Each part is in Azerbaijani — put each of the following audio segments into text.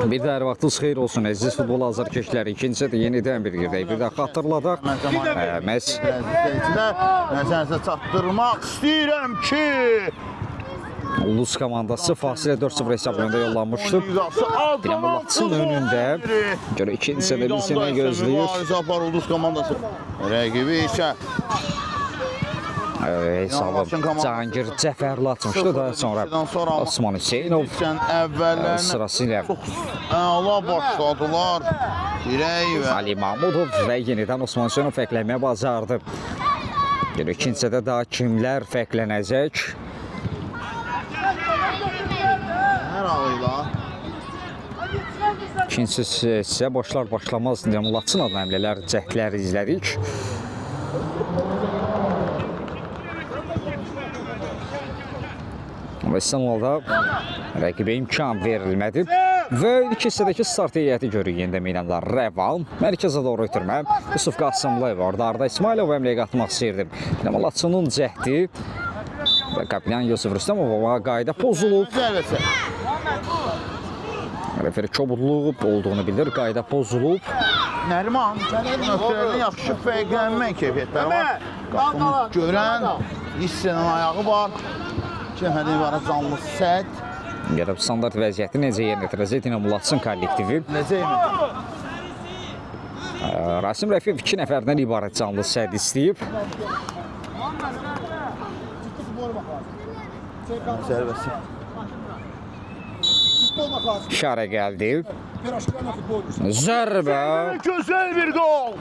Bir də hər vaxtınız xeyir olsun əziz futbol azarkeşləri. İkincisi də yenidən bir girdək. Bir də xatırladaq. Məhz nəzərinizə çatdırmaq istəyirəm ki, Ulus komandası fasilə 4-0 hesabında yollanmışdı. Dinamo Laçın önündə. Görə ikincisi də bir sənə gözləyir. Mübarizə apar Ulus komandası. Rəqibi isə hesabı Cahangir Cəfərli açmışdı. Daha sonra Osman Hüseynov sırasıyla əla başladılar. Dirək və Ali Mahmudov və yenidən Osman Hüseynov fərqlənməyə bacardı. Görə ikincisi də daha kimlər fərqlənəcək? hər ağıyla İkincisi sizə başlar başlamaz Dinamo Laçın adlı həmlələr, cəhdlər izlədik. Və İstanbulda rəqibə imkan verilmədi. Və ilk hissədəki start heyəti görürük yenidə meydanda. Rəvan, mərkəzə doğru ötürmə. Yusuf Qasımlıyev orada Arda İsmailov əmləyə qatmaq istəyirdi. Dinamo Laçının cəhdi və kapitan Yusuf Rüstəmov qayda pozulub. Referi kobudluğu olduğunu bilir, qayda pozulub. Nəriman, nöqtələrini yaxşı fərqlənmə keyfiyyətləri var. Qapını görən, hissənin ayağı var. İki nəfərdən ibarət canlı səd. Gəlib standart vəziyyəti necə yerinə yetirəcək Dinamo Laçın kollektivi. Necə yemin? Rasim Rəfiyev 2 nəfərdən ibarət canlı səd istəyib. Zərbəsi. İşarə gəldi. Zərbə. Gözəl bir gol.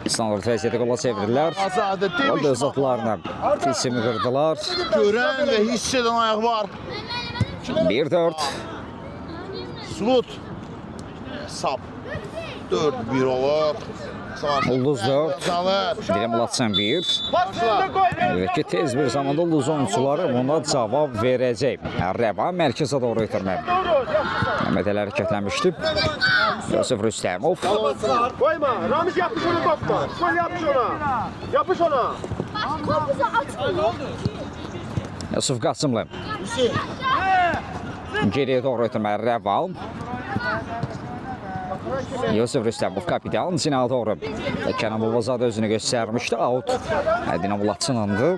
Standart vəziyyəti qola çevirirlər. Azadə O da öz atlarına tilsimi qırdılar. Görən və hiss edən ayaq var. 1-4. Slut. Sap. 4-1 olur. Ulduz 4. Dinamo Laçın 1. Ki tez bir zamanda Ulduz oyuncuları buna cavab verəcək. Rəvan mərkəzə doğru ötürmək. Məhməd Əli hərəkətlənmişdi. Yusuf Rüstəmov. Koyma. Ramiz yapış onu topla. Gol yapış ona. Yapış ona. Yusuf Qasımlı. Geriyə doğru ötürmək. Rəvan. Yusuf Rüstəmov kapitan Zinə doğru. Kənan Babazadə özünü göstərmişdi. Out. Dinamo Laçınındı.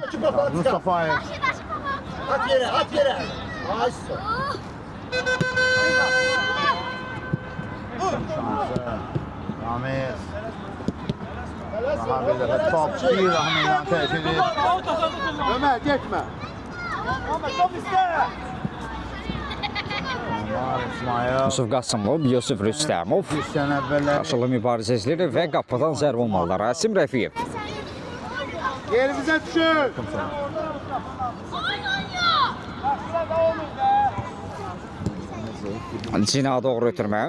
Mustafayev. At yere, at yere. Ramiz. Daha bir dəfə top bir Rahmandan təsir edir. Ömer geçme. Ömer top iste. İsmail. Yusuf Qasımov, Yusuf Rüstəmov. Hissənin əvvəllər. Qarşılı mübarizə izləyir və qapıdan zərb olmalılar. Rasim Rəfiyev. Yerimize düşün. Zinə doğru ötürmə.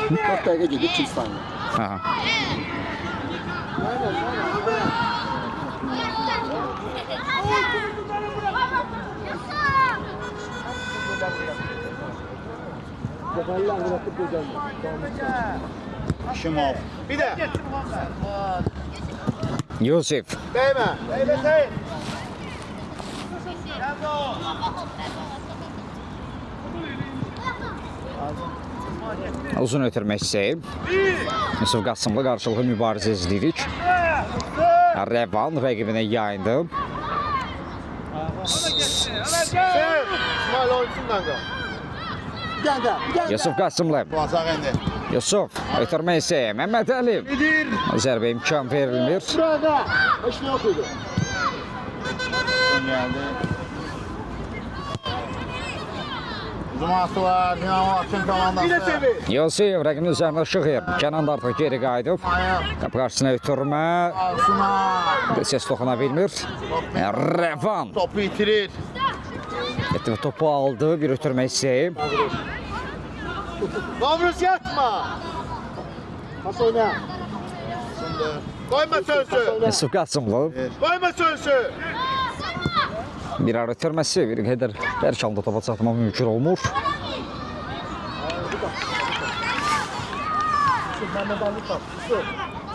4 dakika gidip çift saniye. Şimov. Bir de. Yusuf. Değme. Değme Seyit. Uzun ötürmək istəyib. Yusuf Qasımlı qarşılıqlı mübarizə izləyirik. Rəvan rəqibinə yayındı. İsmail oyuncusundan da. Gel de. Yusuf Qasımlı. Basaq indi. Yusuf ötürmək istəyib. Məhməd Əli. Zərbə imkan verilmir. Burada. Hiç ne yokuydu. Geldi. Cuması var, Dinamo Laçın Bir de komandası. sevi. Yusuf rəqibin üzərinə şıxır. Kənan da artıq geri qayıdıb. Qapı qarşısına ötürmə. Alsına. Ses toxuna bilmir. Rəvan. Topu itirir. Etdi və topu aldı. Bir ötürmək istəyib. Navruz yatma. Pas oyna. Koyma sözü. Yusuf Qasımlı. Koyma sözü. Bir ara ötürməsi bir qədər bərk halda topa çatmaq mümkün olmur. Mehmet Ali bak.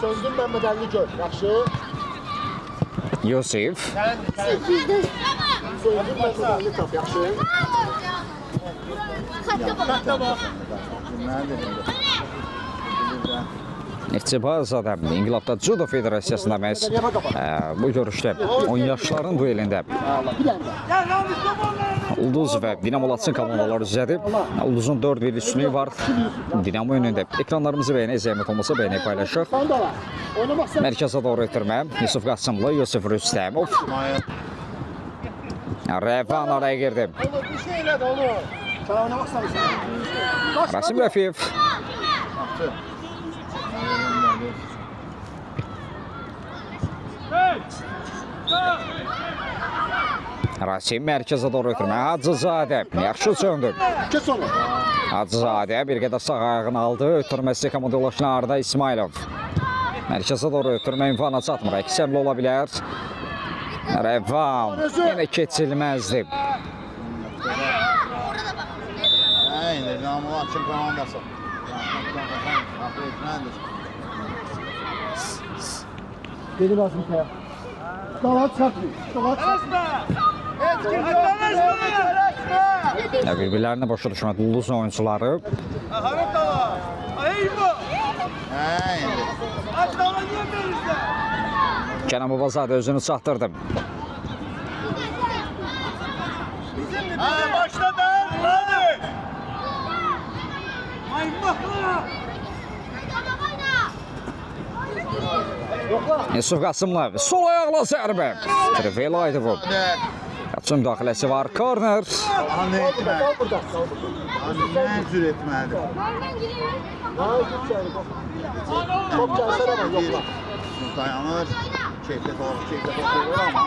Söndün Mehmet Ali gör. Yaxşı. Yusif. İhtibazada İnqilabda Judo Federasiyasında məhz bu görüşdə 10 yaşların duelində Ulduz və Dinamo Laçın komandaları üzrədir. Ulduzun 4-1 üstünlüyü var Dinamo önündə. Ekranlarımızı bəyənək, zəhmət olmasa bəyənək paylaşıq. Mərkəzə doğru ötürmə. Yusuf Qasımlı, Yusuf Rüstəmov. Rəvan araya girdi. Rasim Rəfiyev. Rasim mərkəzə doğru ötürmə. Hacızadə yaxşı söndü. Hacızadə bir qədər sağ ayağını aldı. Ötürməsi komanda ulaşına Arda İsmailov. Mərkəzə doğru ötürmə imkanı çatmır. Əksəmli ola bilər. Rəvan yenə keçilməzdi. İndi Dinamo Laçın komandası. Deli lazım kaya. Dalat çarpıyor. Dalat Bir-birlərinə başa düşmədi Ulduz oyuncuları. Kenan Babazadə özünü çatdırdı. Başladı. Hadi. Yusuf Qasımlı sol ayaqla zərbə. Trifel Aydovun. Qaçın daxiləsi var. Korner. Nə etməli? Nə cür etməli? Çok çalışsana bak yokla. Dayanır. Keyfət olur ama.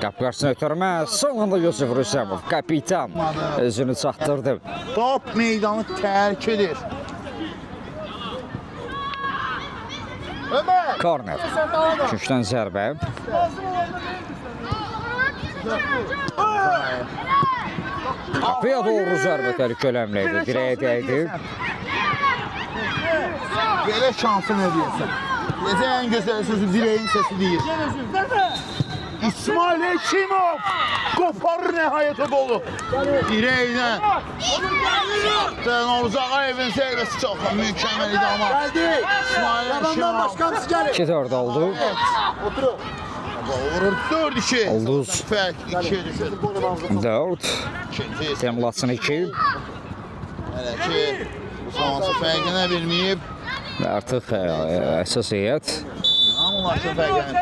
Qapı qarşısına ötürmə. Son anda Yusuf Rüstəmov. Kapitan özünü çatdırdı. Top meydanı tərk edir. Korner. Üçdən zərbə. Qapıya doğru zərbə təhlükələmliydi. Dirəyə dəydi. Belə şansı nə deyəsən? Necə ən gözəl sözü direğin sesi deyir. İsmail Həkimov qoparır nəhayət o qolu. Dirəkdən. Oruc Ağayevin zərbəsi çox mükəmməl idi amma. İsmail Həkimov 2-4 oldu. vurur. 4-2. Ulduz Fərq 2-yə düşür. 4. Temlatsın 2. Hələ ki bu sonrası fərqinə bilməyib. Və artıq əsas heyət Hamılaşın fərqinə.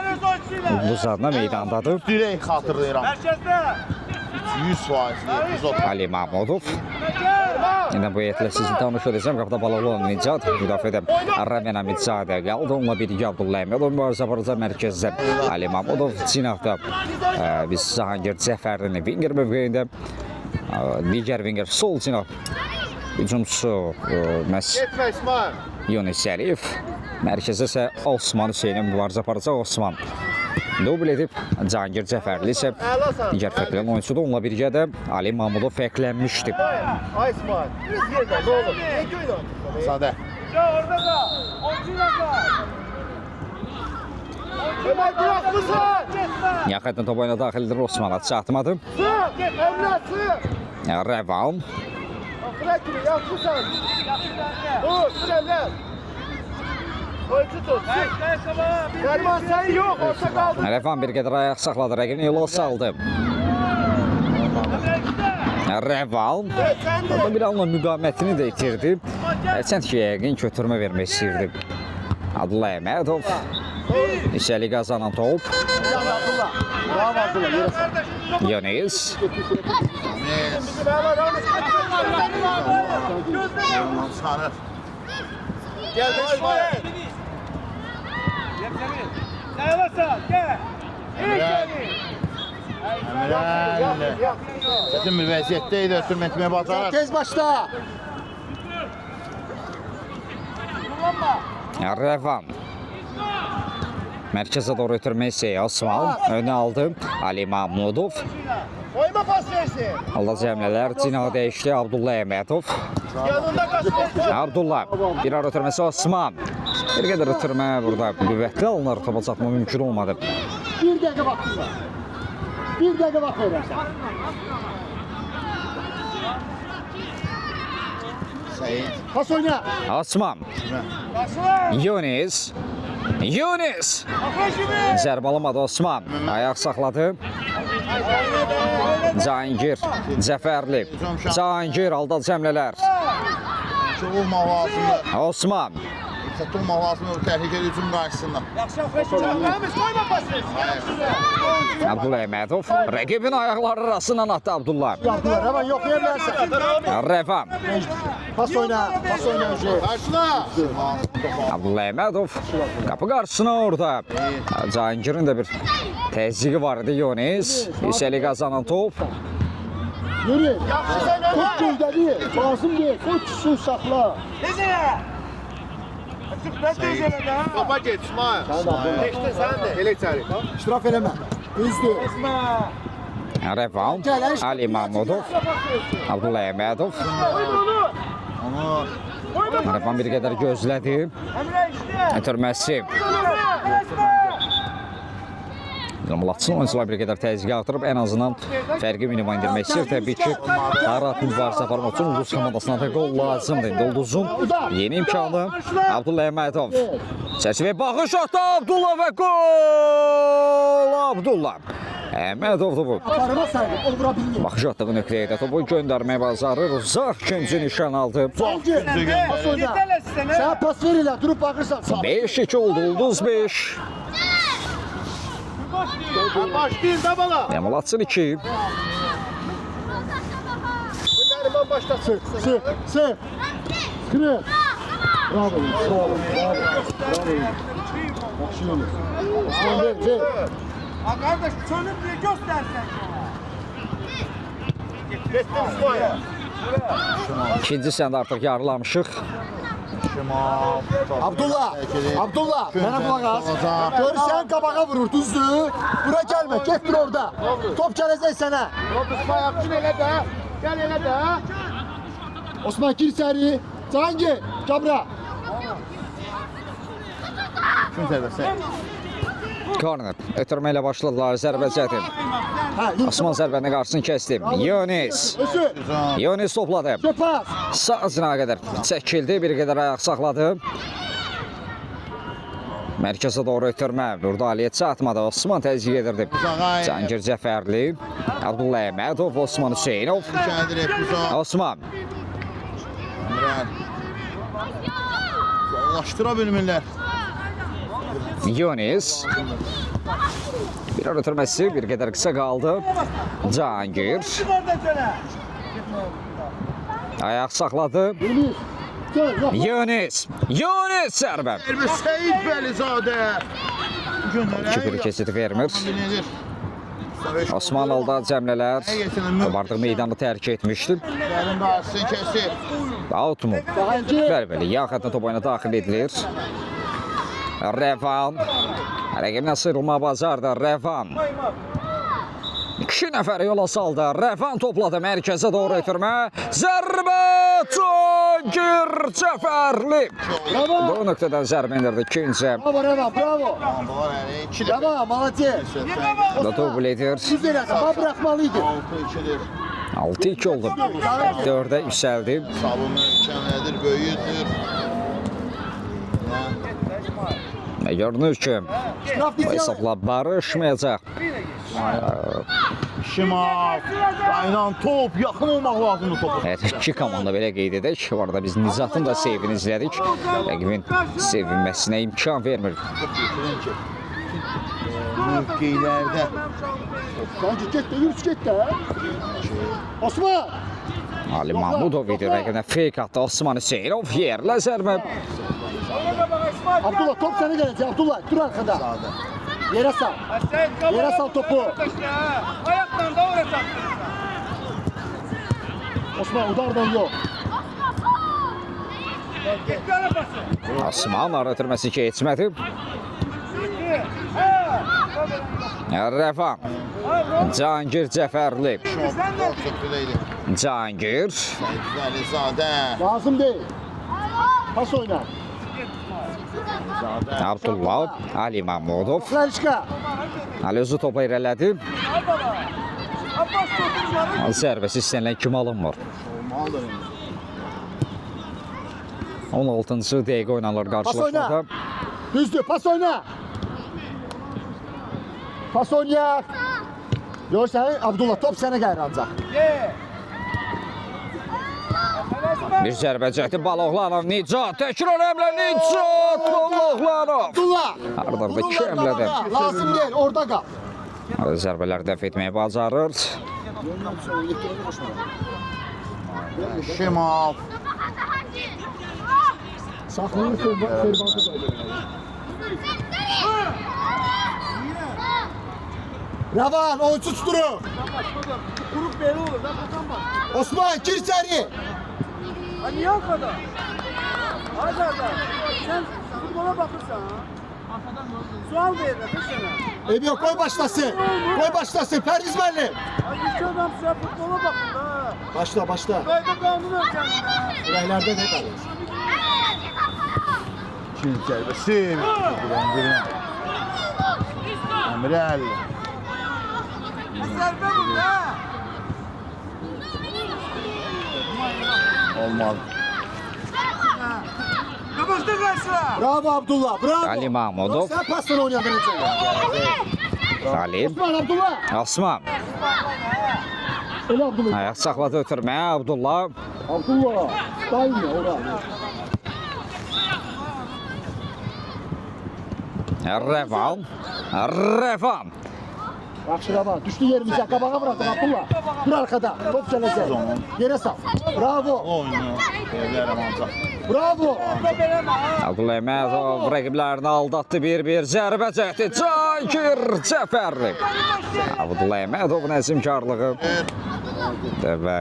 Ulduz adına meydandadır. Dirək xatırlayıram. 100%. Ali Mahmudov. Yine bu heyətlə sizin tanış edəcəm. Qapıda Balalı olan Nicat, müdafiədə Raven Amidzadə qaldı. Onunla birgə Abdullah Əmədov mübarizə aparacaq mərkəzdə. Ali Mahmudov cinahda biz Zahangir Cəfərdini Vinger mövqeyində. Digər Vinger sol cinah hücumçusu məhz Yunus Əliyev. Mərkəzdə isə Osman Hüseynin mübarizə aparacaq. Osman dubl edib. Cahangir Cəfərli isə digər fərqlənən oyuncudur. Onunla birgə də Ali Mahmudov fərqlənmişdi. Ay İsmail, biz yerdə, ne olur? Ne köyün? Sadə. Ya orada da, oyuncuyla da. Ömer bırakmışsın. Yaxından top oyuna daxildir. Osman'a çatmadı. Sığ, Emre sığ. Rəvan. Bırak kimi, yapmışsın. Dur, sürələr. Oyuncu tut, sığ. Derman sen yok, orta kaldın. Rəvan bir qədər ayaq saxladı. Rəqini yola saldı. Rəvan. Orada bir anla müqamətini də itirdi. Hərçənd ki, yəqin kötürmə vermək istəyirdi. Abdullah Əmədov. İçəli qazanan top. Yunus. Sarı. Gel İsmail. Dayanırsan, gel. Çətin bir vəziyyətdə idi, ötürmə etməyə bacarır. Tez başla. Rəvan. Mərkəzə doğru ötürmək isə Osman önə aldı. Ali Mahmudov. Oyma pas versin. Halda cəmlələr Cina dəyişdi. Abdullah Əhmədov. Yanında kaçmasın. Abdullah. Bir ara ötürməsi Osman. Bir qədər ötürmə burada qüvvətli alınır. Topa çatma mümkün olmadı. Bir dəqiqə vaxtın var. Bir dəqiqə vaxt verərsən. Səyid. Pas oyna. Osman. Yunis. Yunis. Zərbə alamadı Osman. Ayaq saxladı. Cahangir. Cəfərli. Cahangir aldı cəmlələr. Çox olmaq lazımdır. Osman. Diqqətli olmaq lazımdır təhlükəli hücum qarşısında. Oyma pas versin. Abdullah Əhmədov. Rəqibin ayaqları arasından atdı Abdullah. Yaptılar. Hemen yoxlaya bilərsən. Rəvan. Pas oyna. Pas oyna önce. Qarşıla. Abdullah Əhmədov qapı qarşısına orada. Cahangirin də bir təzyiqi var idi Yunis. Yüksəli qazanan top. Yürü. Top göldə deyil. Lazım deyil. Koy tutsun saxla. Necə? Açıq ben teyze elədi ha. Topa geç İsmail. Geçti sen de. Elə içəri. İştiraf eləmə. Düzdür. Rəvan. Ali Mahmudov. Abdullah Əhmədov. Rəvan bir qədər gözlədi. Emre işte. Ötürməsi. Laçın oyuncular bir qədər təzyiqə artırıb ən azından fərqi minimuma indirmək istəyir. Təbii ki, rahat mübarizə aparmaq üçün Ulduz komandasına da qol lazımdır. İndi Ulduzun yeni imkanı Abdullah Əhmədov. Çərçivəyə baxış atdı Abdullah və qol! Abdullah Əhmədov topu. Aparıma saydı. O vura bilmir. Baxış atdığı nöqtəyə də topu göndərməyə bacarır. Uzaq ikinci nişan aldı. Sanki. Pas oyna. Sana pas ver elə. Durup baxırsan. 5-2 oldu Ulduz 5. Başlayın da bana. Emulatsın 2. Neriman başlasın. Sık. Sık. Kırı. Bravo. Bravo. Bravo. Yaxşı yolu. Osman ver. Ha kardeş çölüm diye göstersen. Geçtim İsmail. İkinci səndə artıq yarılamışıq. Abdullah. Abdullah. Mənə qulaq as. Görürsən qabağa vurur. Düzdür. Bura gəlmə. Get dur orada. Top gələcək sənə. İsmail yapsın elə də. Gel elə də. Osman gir içəri. Cahangir. Cabra. Kim zərbəsi? Korner. Ötürmə ilə başladılar zərbə cəhdin. Osman zərbənin qarşısını kəsdi. Yunis. Özü. Yunis topladı. Pas. Sağ zinağa qədər çəkildi. Bir qədər ayaq saxladı. Mərkəzə doğru ötürmə. Burada Aliyə çatmadı. Osman təzyiq edirdi. Cahangir Cəfərli. Abdullah Əhmədov. Osman Hüseynov. Kədir Epuzan. Osman. Ulaşdıra bilmirlər. Yunis. Bir ara ötürməsi bir qədər qısa qaldı. Cahangir. Oradan söyle. Ayaq saxladı. Yunus. Gel. Yok. Yunis. Yunis zərbə. Səyid Bəlizadə. 2-1 keçidi vermir. Osman alda cəmlələr vardığı meydanı tərk etmişdi. Gəlin qarşısını kəsir. Outmu. Bəli, yaxın top oyuna daxil edilir. Rəvan. Rəqibinə sıyrılma bacardı. Rəvan. 2 nəfər yola saldı. Rəvan topladı mərkəzə doğru ötürmə. Zərbə Cahangir Cəfərli. Bu nöqtədən zərbə indirdi ikinci. Bravo Reva. Bravo. Bravo. Молодец. Da top lider. Siz eləsən. Bax bırakmalıydı. 6-2 oldu. 4-ə yüksəldi. Sabı möhkəmlədir, böyüdür. Görünür ki, bu hesabla barışmayacaq. Şimal, qaynan top, yaxın olmaq lazımdır topa. Evet, iki komanda belə qeyd edək. Bu arada biz Nizatın da sevini izlədik. Rəqibin sevinməsinə imkan vermir. Mövqeylərdə. Sanki get de yürüs get de. Osman. Ali Mahmudov idi rəqibinə fake atdı. Osman Hüseynov yerlə zərbə. Abdullah top sana gelecek. Abdullah dur arkada. Yere sal. Yere sal topu. Ayaktan da oraya sattın. Osman udardan yok. Gitti arabası. Osman ara ötürməsi keçmədi. Rəvan. Cahangir Cəfərli. Cahangir. Vəlizadə. Lazım değil. Pas oyna. Abdullah. Ali Mahmudov. Klarişka. Ali özü topu irələdi. Zərbəsi istənilən kimi alınmır. 16-cı dəqiqə oynanılır qarşılaşmada. Düzdür, pas oyna. Pas oynayaq. Görsən, Abdullah top sənə gəlir ancaq. Bir zərbə çəkdi Baloğlanov. Nicat təkrar əmlə Nicat Baloğlanov. Abdullah. Arda iki əmlədə. Lazım deyil, orada qal. Zərbələri dəf etməyi bacarır. Şimal. Saxlayın Ferbatı da. Ravan, oyuncu tuturu. Kurup belli olur. Lan kazanma. Osman, gir içeri. Ha niye o kadar? Hadi hadi. Sen futbola bakırsan ha. Sual verirler bir sana. Ebi yok, koy başlasın. Koy başlasın, Perdiz müəllim. Hadi iki adam sen futbola bakın ha. Başla, başla. Kayda kanunu öleceksin ha. Yüreklerde ne kalır? İkinci zərbəsi. Əmrəli. Zerbe vur ha. Olmadı. Kapıştı karşıya. Bravo Abdullah, bravo. Ali Mahmudov. Sen pasla oynayandın önce. Ali. Osman, Abdullah. Osman. Öyle Abdullah. Ayaq saxladı ötürməyə Abdullah. Abdullah. Daima oraya. Rəvan. Rəvan. Yaxşı Ravan. Düştü yerimize. Kabağa bıraktın Abdullah. Dur arkada. Top gelecek. Yere sal. Bravo. Oyunu. Verirəm ancaq. Bravo. Abdullah Əhmədov rəqiblərini aldatdı. 1-1 zərbə çəkdi. Cahangir Cəfərli. Abdullah Əhmədovun əzimkarlığı və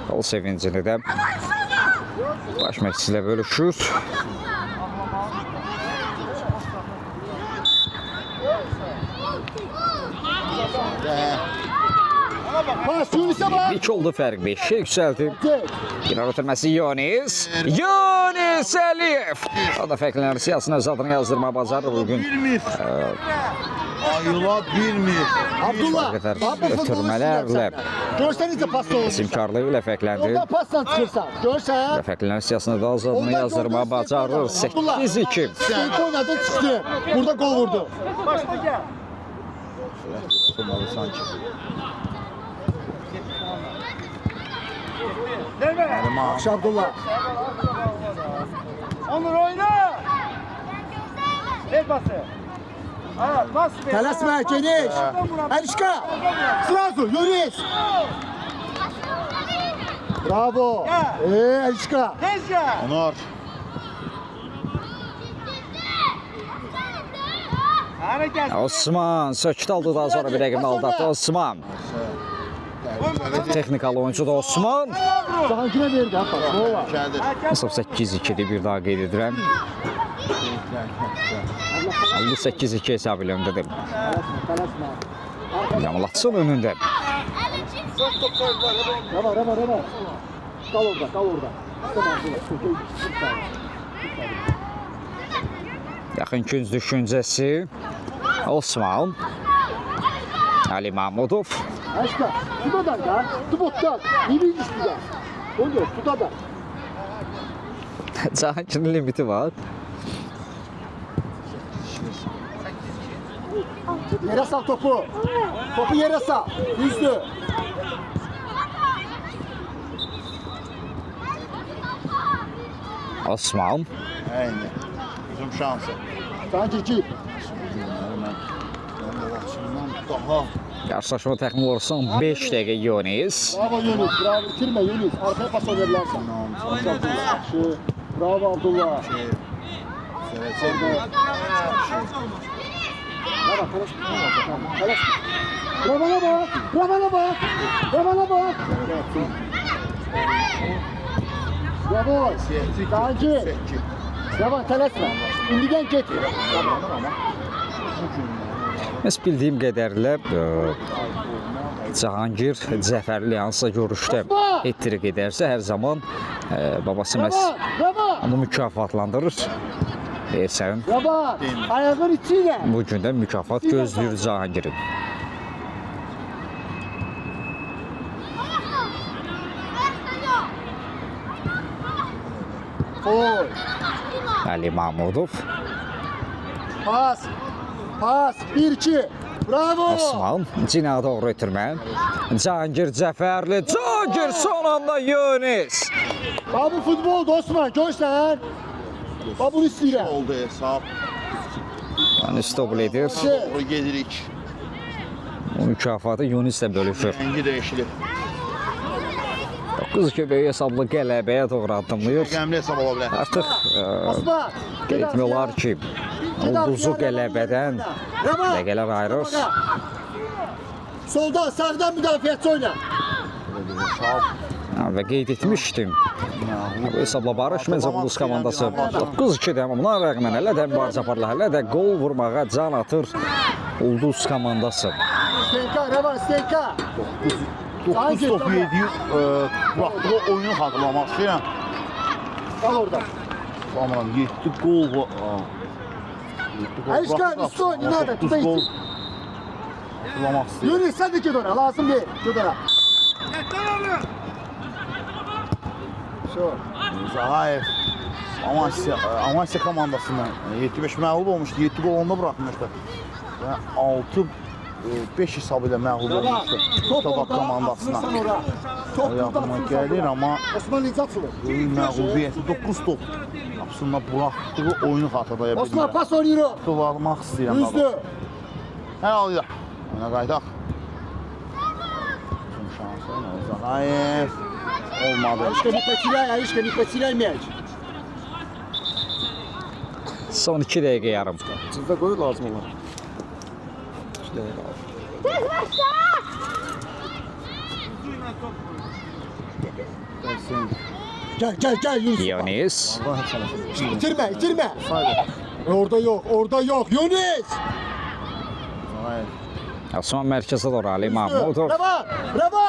gol sevincini də baş məşqçilə bölüşür. Pas Yunus'a bak. 2 oldu fərq 5-ə yüksəldi. İran ötürməsi Yonis. Yonis Əliyev. O da fərqlənər siyasının zadını yazdırma bacarır bugün. Ayıla bilmir. Abdullah. Qədər bak bu futbolu ötürmələrlə Görsenize pasla olmuş. əzimkarlığı ilə fərqləndi. Oradan pasla çıkırsan. Görsen. Fərqlənər siyasını da zadını yazdırma bacarır. 8-2. İlk oynadı çıktı. Burada gol vurdu. Başla gel. Tutmalı sanki. Verme. Yaxşı Abdullah. Onur oyna. Ver pası. Ha, pas ver. Telasme geniş. Erişka. Sırası Yunus. Bravo. Erişka. Tez ya. Onur. Hareket. Osman sökdü aldı daha sonra bir rəqibini aldatdı. Osman. Texnikalı oyuncu da Osman. Cahangir'e verdi hatta. Gol var. Gəldir. Hesab 8-2'dir bir daha qeyd edirəm. Bu 8-2 hesab ilə öndədir. Yamalatçın önündə. Rava. Kal orada. Yaxın günc düşüncəsi Osman. Ali Mahmudov. Erişka. Tutadan da. Tubottan. İyi bir üstüden. Oluyor. Tutadan. Cahangirin limiti var. Yere sal topu. Topu yere sal. Düzdü. Osman. Eyni. Bizim şansı. Sanki ki. Daha. Qarşılaşma təxmin olursan 5 dəqiqə Yonis. Bravo Yunus. Bravo. Bitirme Yunus. Arkaya pas oynayabilirsin. Yaxşı. Bravo Abdullah. Ravana bak. Bravo. Sanki. Ravan telasme. İndigen getir. Məs bildiyim qədərlə Cahangir Cəfərli hansısa görüşdə ettirik edərsə hər zaman babası məhz onu mükafatlandırır. Deyirsən, Rabat, ayağın içiyle. bu gündə mükafat gözləyir Cahangirin. Oy. Ali Mahmudov, Pas. Pas. 1-2. Bravo. Osman, Cina doğru ötürmə. Cahangir Cəfərli, Cahangir son anda Yunis. Bu futbol Osman. Görsən. Bunu istəyirəm. Oldu hesab. Yani stop edir. Doğru gedirik. Bu mükafatı Yunislə bölüşür. Rengi değişili. 9 köpəyi hesablı qələbəyə doğru addımlayır. Qəmli hesab ola bilər. Artıq Osman. qeyd etmək olar ki, ulduzu qələbədən dəqiqələr ayırır. Soldan, sağdan müdafiəçi oyna. Və qeyd etmişdim. Bu hesabla Barış məncə ulduz komandası 9-2-də, amma buna rəğmən hələ də mübarizə aparılır, hələ də qol vurmağa can atır ulduz komandası. Stenka, Rabat, Stenka. 9 topu yediği bıraktığı oyunu hatırlamak istəyirəm. Kal orada. Tamam, 7 gol var. Erişkan, üstü oyun, inat et, 9 gol. Hatırlamak istəyirəm. Yunus sen de git oraya, lazım değil. Git oraya. Şu. Zahayev Amasya komandasından 7-5 məğlub olmuşdu. 7 gol onda bırakmışdı. Və 6-5 hesabı ilə məğlub olmuşdu. Tabak komandasına. Top Ayağıma gəlir, amma Osman Nicat sulu. oyun məğlubiyyəti 9 top. Aslında bıraktığı oyunu xatırlaya bilmirəm. Osman pas oynuyor. Tuvalmaq istəyirəm. Düzdü. Hər alıyaq. Oyuna qaydaq. Tüm şansı ilə Zahayev. Olmadı. Erişkan nifəçiləyməyək. Son 2 dəqiqə yarım. Sizdə qoy lazım olar. 2 dəqiqə lazım. Gel Yunus. Yunis. İtirme. Orada yok. Yunus. Zahayev. Osman mərkəzə doğru Ali Mahmudov. Bravo.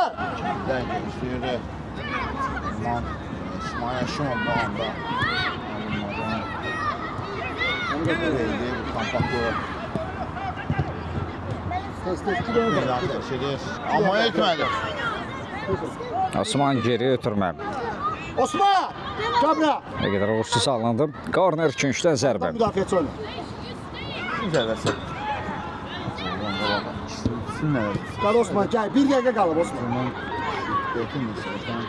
Denk istəyirdi. İsmail Yaşımov bu anda. Onu da böyleydi bu kampakları. Meydan təşkilir. Amma etmədi. Osman geri ötürmə. Osman. Cabra. Nə qədər uğursuz salındı. Korner küncdən zərbə. Müdafiəçi oyna. Güzel versin. İkisinin nələr? Qal Osman gel. 1 dəqiqə qalıb Osman. Şiddetin nisbətən.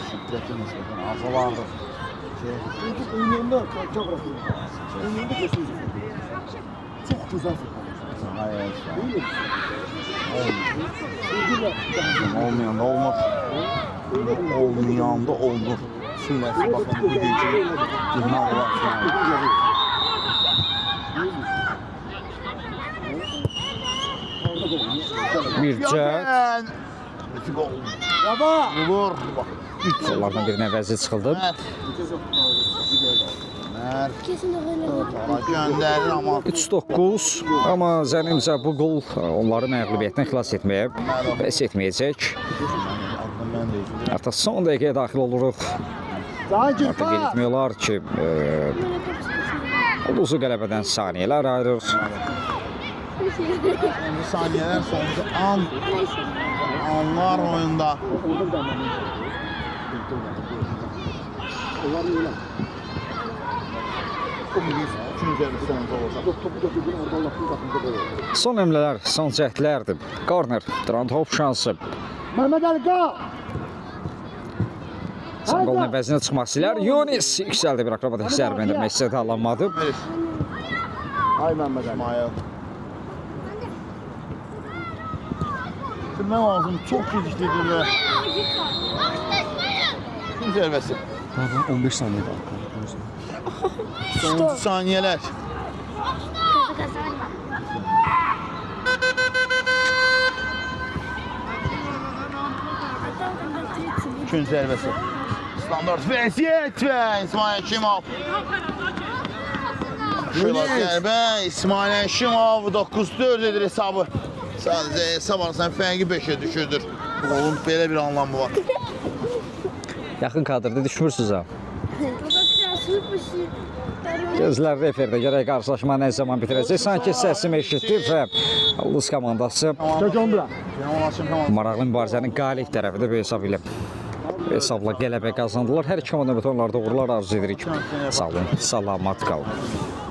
Şiddetin nisbətən azalardır. Çünkü oyununda Cabra. Oyununda kesinlikle. Çok güzel futbol. Hayır. Değil mi? Olmayanda olmaz. Olmayanda olur. Sünəsi baxın bu gücü idman olarsan. Bir cəhət. Bravo. Vurur. Bax. Onlardan birinə əvəzi çıxıldı. Göndərir amma 3-9, amma zənnimcə bu qol onları məğlubiyyətdən xilas etməyə bəs etməyəcək. mən deyim. Artıq son dəqiqəyə daxil oluruq. Cahangir Artıq qeyd etmək olar ki, ulduzlu qələbədən saniyələr ayırır. Sonuncu saniyələr, sonuncu anlar oyunda. Son əmlələr, son cəhdlərdir. Korner, Drantov şansı. Mehmet Ali qal. Son qolun əvəzinə çıxmaq istəyirlər. Yunis yüksəldi bir akrobatik zərbə endirmək istədi, alınmadı. Ay Mehmet Ali. İsmail. Mən lazım, çox gecikdirdiler. Kim zərbəsi? 15 saniye daha. Sonuncu saniyeler. Gün zərbəsi. Standart vəziyyət və İsmail Kimov. Şöyle qəlbə İsmail Əşimov 9-4 edir hesabı. Sadəcə hesab arasından fərqi 5-ə düşürdür. Golun belə bir anlamı var. Yaxın kadrda düşmürsünüz ha. Gözlər referdə gərək qarşılaşma nə zaman bitirəcək. Sanki səsim eşitdi və Ulduz komandası maraqlı mübarizənin qalib tərəfidir bu hesab ilə. Bu hesabla qələbə qazandılar. Hər iki komanda betonlarda uğurlar arzu edirik. Sağ olun, salamat qalın.